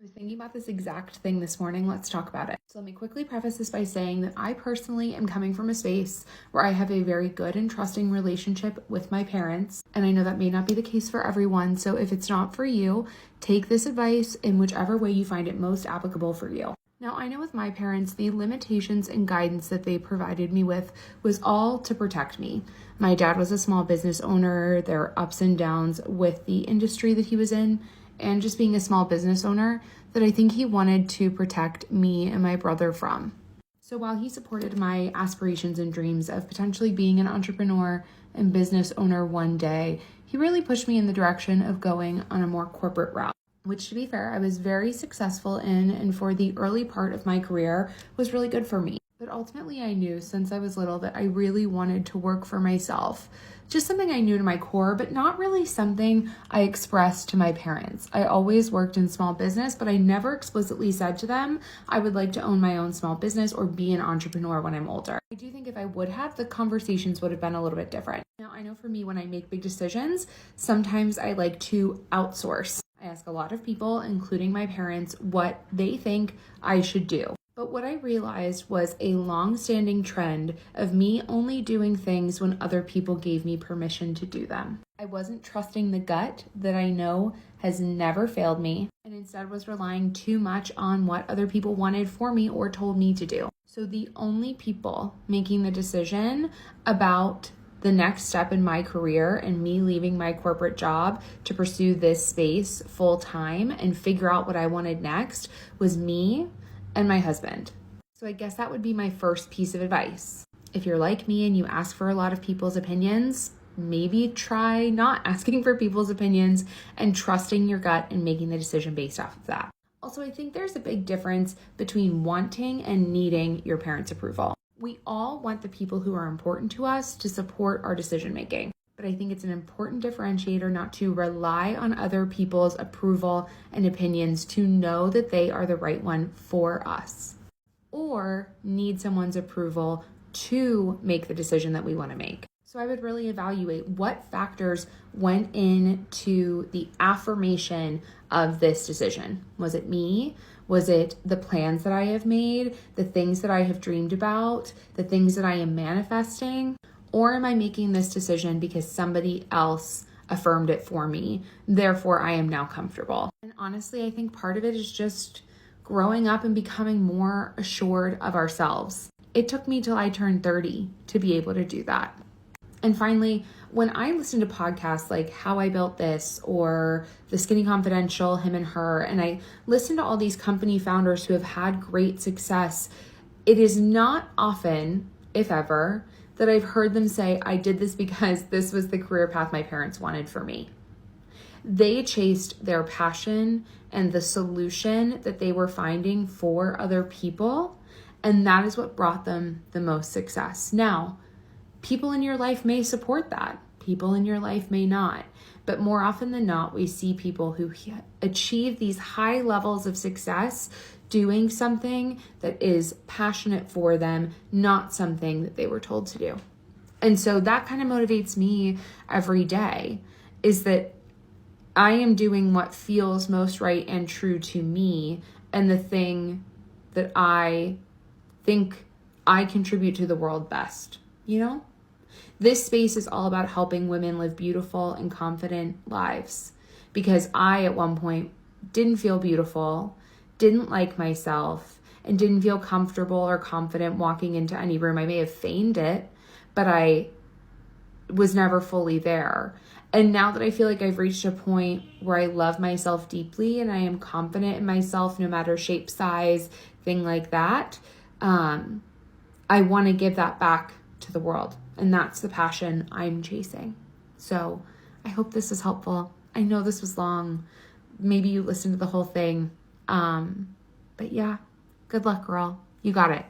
I was thinking about this exact thing this morning. Let's talk about it. So let me quickly preface this by saying that I personally am coming from a space where I have a very good and trusting relationship with my parents. And I know that may not be the case for everyone. So if it's not for you, take this advice in whichever way you find it most applicable for you. Now, I know with my parents, the limitations and guidance that they provided me with was all to protect me. My dad was a small business owner. There were ups and downs with the industry that he was in, and just being a small business owner that I think he wanted to protect me and my brother from. So while he supported my aspirations and dreams of potentially being an entrepreneur and business owner one day, he really pushed me in the direction of going on a more corporate route, which, to be fair, I was very successful in, and for the early part of my career was really good for me. But ultimately, I knew since I was little that I really wanted to work for myself. Just something I knew to my core, but not really something I expressed to my parents. I always worked in small business, but I never explicitly said to them I would like to own my own small business or be an entrepreneur when I'm older. I do think if I would have, the conversations would have been a little bit different. Now, I know for me, when I make big decisions, sometimes I like to outsource. I ask a lot of people, including my parents, what they think I should do. But what I realized was a long-standing trend of me only doing things when other people gave me permission to do them. I wasn't trusting the gut that I know has never failed me, and instead was relying too much on what other people wanted for me or told me to do. So the only people making the decision about the next step in my career and me leaving my corporate job to pursue this space full time and figure out what I wanted next was me and my husband. So I guess that would be my first piece of advice. If you're like me and you ask for a lot of people's opinions, maybe try not asking for people's opinions and trusting your gut and making the decision based off of that. Also, I think there's a big difference between wanting and needing your parents' approval. We all want the people who are important to us to support our decision making. But I think it's an important differentiator not to rely on other people's approval and opinions to know that they are the right one for us, or need someone's approval to make the decision that we want to make. So I would really evaluate what factors went into the affirmation of this decision. Was it me? Was it the plans that I have made, the things that I have dreamed about, the things that I am manifesting? Or am I making this decision because somebody else affirmed it for me, therefore I am now comfortable? And honestly, I think part of it is just growing up and becoming more assured of ourselves. It took me till I turned 30 to be able to do that. And finally, when I listen to podcasts like How I Built This or The Skinny Confidential, Him and Her, and I listen to all these company founders who have had great success, it is not often, if ever, that I've heard them say, I did this because this was the career path my parents wanted for me. They chased their passion and the solution that they were finding for other people, and that is what brought them the most success. Now, people in your life may support that. People in your life may not. But more often than not, we see people who achieve these high levels of success doing something that is passionate for them, not something that they were told to do. And so that kind of motivates me every day, is that I am doing what feels most right and true to me, and the thing that I think I contribute to the world best, you know? This space is all about helping women live beautiful and confident lives, because I, at one point, didn't feel beautiful, didn't like myself, and didn't feel comfortable or confident walking into any room. I may have feigned it, but I was never fully there. And now that I feel like I've reached a point where I love myself deeply and I am confident in myself, no matter shape, size, thing like that, I want to give that back to the world. And that's the passion I'm chasing. So I hope this is helpful. I know this was long. Maybe you listened to the whole thing. But yeah, good luck, girl. You got it.